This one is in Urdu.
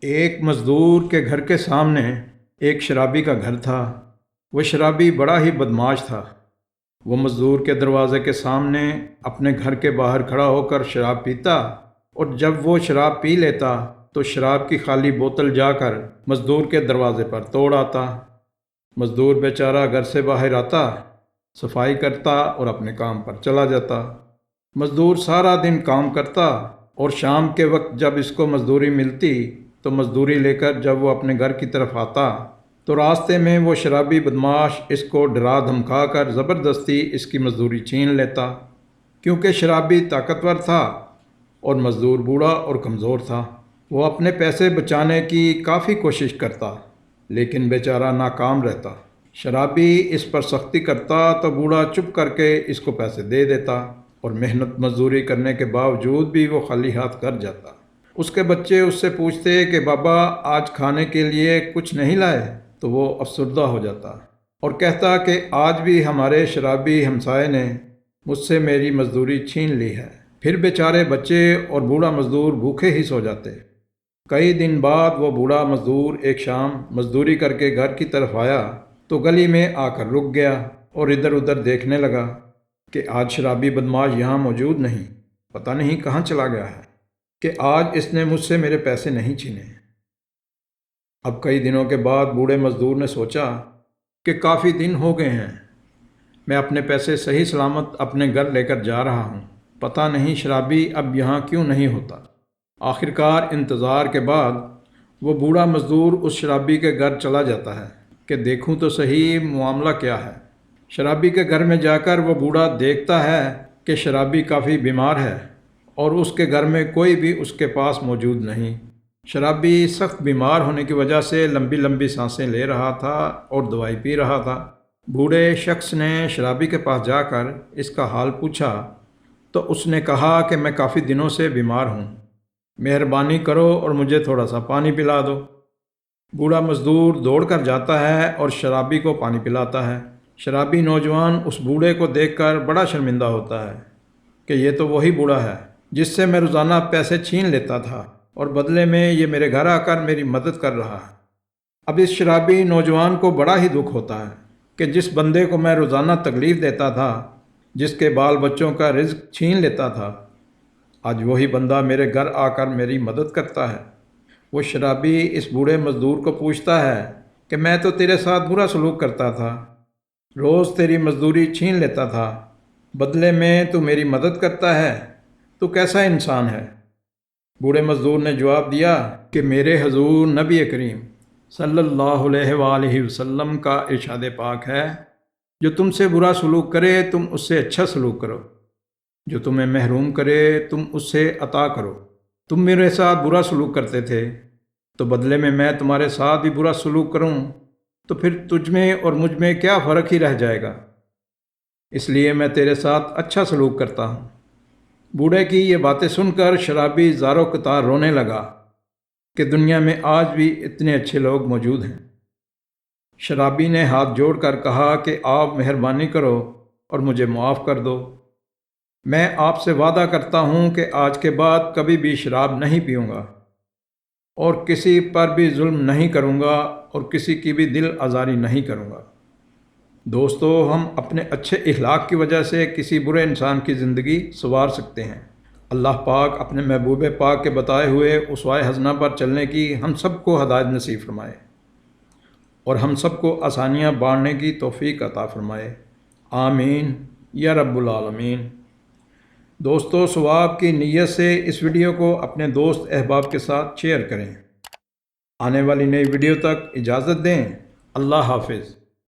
ایک مزدور کے گھر کے سامنے ایک شرابی کا گھر تھا۔ وہ شرابی بڑا ہی بدمعاش تھا۔ وہ مزدور کے دروازے کے سامنے اپنے گھر کے باہر کھڑا ہو کر شراب پیتا، اور جب وہ شراب پی لیتا تو شراب کی خالی بوتل جا کر مزدور کے دروازے پر توڑ آتا۔ مزدور بیچارہ گھر سے باہر آتا، صفائی کرتا اور اپنے کام پر چلا جاتا۔ مزدور سارا دن کام کرتا، اور شام کے وقت جب اس کو مزدوری ملتی تو مزدوری لے کر جب وہ اپنے گھر کی طرف آتا تو راستے میں وہ شرابی بدمعاش اس کو ڈرا دھمکا کر زبردستی اس کی مزدوری چھین لیتا، کیونکہ شرابی طاقتور تھا اور مزدور بوڑھا اور کمزور تھا۔ وہ اپنے پیسے بچانے کی کافی کوشش کرتا، لیکن بیچارہ ناکام رہتا۔ شرابی اس پر سختی کرتا تو بوڑھا چپ کر کے اس کو پیسے دے دیتا، اور محنت مزدوری کرنے کے باوجود بھی وہ خالی ہاتھ کر جاتا۔ اس کے بچے اس سے پوچھتے کہ بابا آج کھانے کے لیے کچھ نہیں لائے، تو وہ افسردہ ہو جاتا اور کہتا کہ آج بھی ہمارے شرابی ہمسائے نے مجھ سے میری مزدوری چھین لی ہے۔ پھر بیچارے بچے اور بوڑھا مزدور بھوکے ہی سو جاتے۔ کئی دن بعد وہ بوڑھا مزدور ایک شام مزدوری کر کے گھر کی طرف آیا تو گلی میں آ کر رک گیا اور ادھر ادھر دیکھنے لگا کہ آج شرابی بدمعاش یہاں موجود نہیں، پتہ نہیں کہاں چلا گیا ہے، کہ آج اس نے مجھ سے میرے پیسے نہیں چھینے۔ اب کئی دنوں کے بعد بوڑھے مزدور نے سوچا کہ کافی دن ہو گئے ہیں، میں اپنے پیسے صحیح سلامت اپنے گھر لے کر جا رہا ہوں، پتہ نہیں شرابی اب یہاں کیوں نہیں ہوتا۔ آخرکار انتظار کے بعد وہ بوڑھا مزدور اس شرابی کے گھر چلا جاتا ہے کہ دیکھوں تو صحیح معاملہ کیا ہے۔ شرابی کے گھر میں جا کر وہ بوڑھا دیکھتا ہے کہ شرابی کافی بیمار ہے اور اس کے گھر میں کوئی بھی اس کے پاس موجود نہیں۔ شرابی سخت بیمار ہونے کی وجہ سے لمبی لمبی سانسیں لے رہا تھا اور دوائی پی رہا تھا۔ بوڑھے شخص نے شرابی کے پاس جا کر اس کا حال پوچھا تو اس نے کہا کہ میں کافی دنوں سے بیمار ہوں، مہربانی کرو اور مجھے تھوڑا سا پانی پلا دو۔ بوڑھا مزدور دوڑ کر جاتا ہے اور شرابی کو پانی پلاتا ہے۔ شرابی نوجوان اس بوڑھے کو دیکھ کر بڑا شرمندہ ہوتا ہے کہ یہ تو وہی بوڑھا ہے جس سے میں روزانہ پیسے چھین لیتا تھا، اور بدلے میں یہ میرے گھر آ کر میری مدد کر رہا ہے۔ اب اس شرابی نوجوان کو بڑا ہی دکھ ہوتا ہے کہ جس بندے کو میں روزانہ تکلیف دیتا تھا، جس کے بال بچوں کا رزق چھین لیتا تھا، آج وہی بندہ میرے گھر آ کر میری مدد کرتا ہے۔ وہ شرابی اس بوڑھے مزدور کو پوچھتا ہے کہ میں تو تیرے ساتھ برا سلوک کرتا تھا، روز تیری مزدوری چھین لیتا تھا، بدلے میں تو میری مدد کرتا ہے، تو کیسا انسان ہے؟ بوڑھے مزدور نے جواب دیا کہ میرے حضور نبی کریم صلی اللہ علیہ وآلہ وسلم کا ارشاد پاک ہے، جو تم سے برا سلوک کرے تم اس سے اچھا سلوک کرو، جو تمہیں محروم کرے تم اس سے عطا کرو۔ تم میرے ساتھ برا سلوک کرتے تھے، تو بدلے میں تمہارے ساتھ بھی برا سلوک کروں تو پھر تجھ میں اور مجھ میں کیا فرق ہی رہ جائے گا؟ اس لیے میں تیرے ساتھ اچھا سلوک کرتا ہوں۔ بوڑھے کی یہ باتیں سن کر شرابی زاروں قطار رونے لگا کہ دنیا میں آج بھی اتنے اچھے لوگ موجود ہیں۔ شرابی نے ہاتھ جوڑ کر کہا کہ آپ مہربانی کرو اور مجھے معاف کر دو۔ میں آپ سے وعدہ کرتا ہوں کہ آج کے بعد کبھی بھی شراب نہیں پیوں گا، اور کسی پر بھی ظلم نہیں کروں گا، اور کسی کی بھی دل آزاری نہیں کروں گا۔ دوستو، ہم اپنے اچھے اخلاق کی وجہ سے کسی برے انسان کی زندگی سنوار سکتے ہیں۔ اللہ پاک اپنے محبوب پاک کے بتائے ہوئے اسوہ حسنہ پر چلنے کی ہم سب کو ہدایت نصیب فرمائے، اور ہم سب کو آسانیاں بانٹنے کی توفیق عطا فرمائے، آمین یا رب العالمین۔ دوستو، ثواب کی نیت سے اس ویڈیو کو اپنے دوست احباب کے ساتھ شیئر کریں۔ آنے والی نئی ویڈیو تک اجازت دیں۔ اللہ حافظ۔